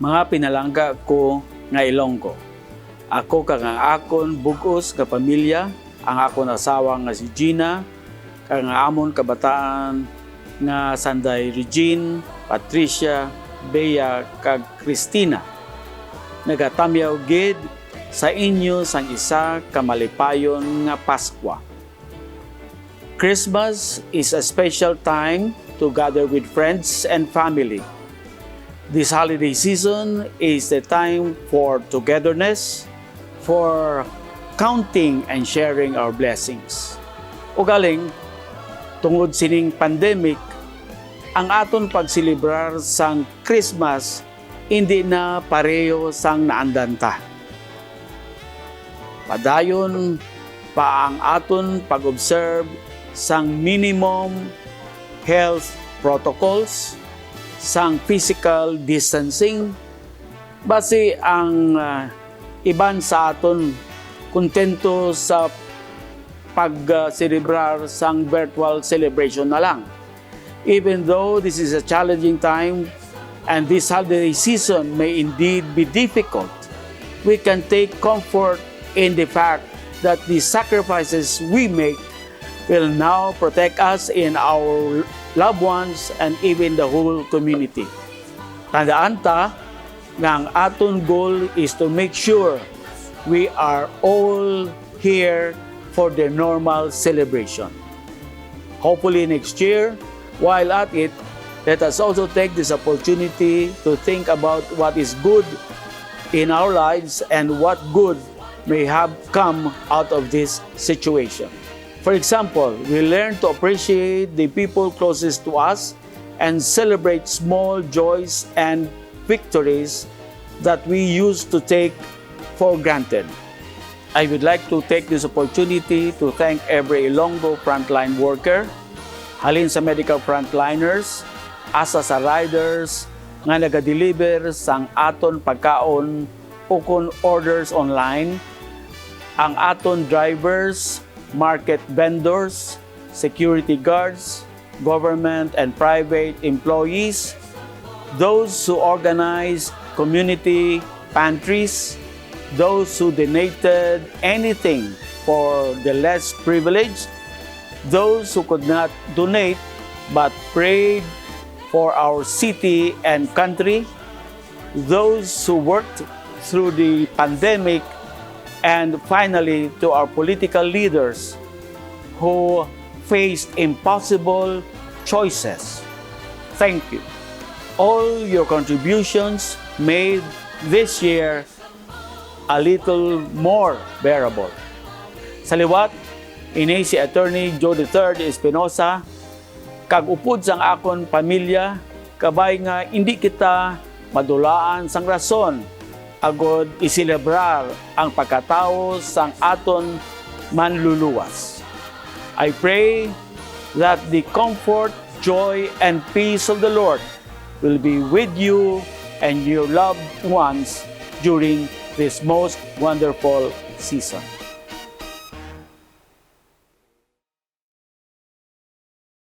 Mga pinalangga ko nga Ilonggo. Ako kag ang akon bugos nga pamilya, ang akon asawa nga si Gina, kag ang amon kabataan nga Sanday Regine, Patricia, Bea kag Christina. Nagatamyaw gid sa inyo sang isa ka malipayon nga Paskwa. Christmas is a special time to gather with friends and family. This holiday season is the time for togetherness, for counting and sharing our blessings. Ugaling, tungod sining pandemic, ang aton pagsilibrar sang Christmas hindi na pareho sang naandanta. Padayon pa ang aton pag-observe sang minimum health protocols, sang physical distancing, base ang iban sa aton kontento sa pag-celebrar sang virtual celebration na lang. Even though this is a challenging time and this holiday season may indeed be difficult, we can take comfort in the fact that the sacrifices we make will now protect us in our loved ones and even the whole community. Tandaan ta nga ang aton goal is to make sure we are all here for the normal celebration. Hopefully next year, while at it, let us also take this opportunity to think about what is good in our lives and what good may have come out of this situation. For example, we learn to appreciate the people closest to us and celebrate small joys and victories that we used to take for granted. I would like to take this opportunity to thank every Ilonggo frontline worker, halin sa medical frontliners, asa sa riders nga naga-deliver sang aton pagkaon o kun orders online, ang aton drivers, market vendors, security guards, government and private employees, those who organize community pantries, those who donated anything for the less privileged, those who could not donate but prayed for our city and country, those who worked through the pandemic, and finally to our political leaders who faced impossible choices. Thank you. All your contributions made this year a little more bearable. Sa liwat, ini si Attorney Joe III Espinosa, kag upod sang akon pamilya, kabay nga hindi kita madulaan sang rason agod iselebrar ang pagkatao sang aton manluluwas. I pray that the comfort, joy, and peace of the Lord will be with you and your loved ones during this most wonderful season.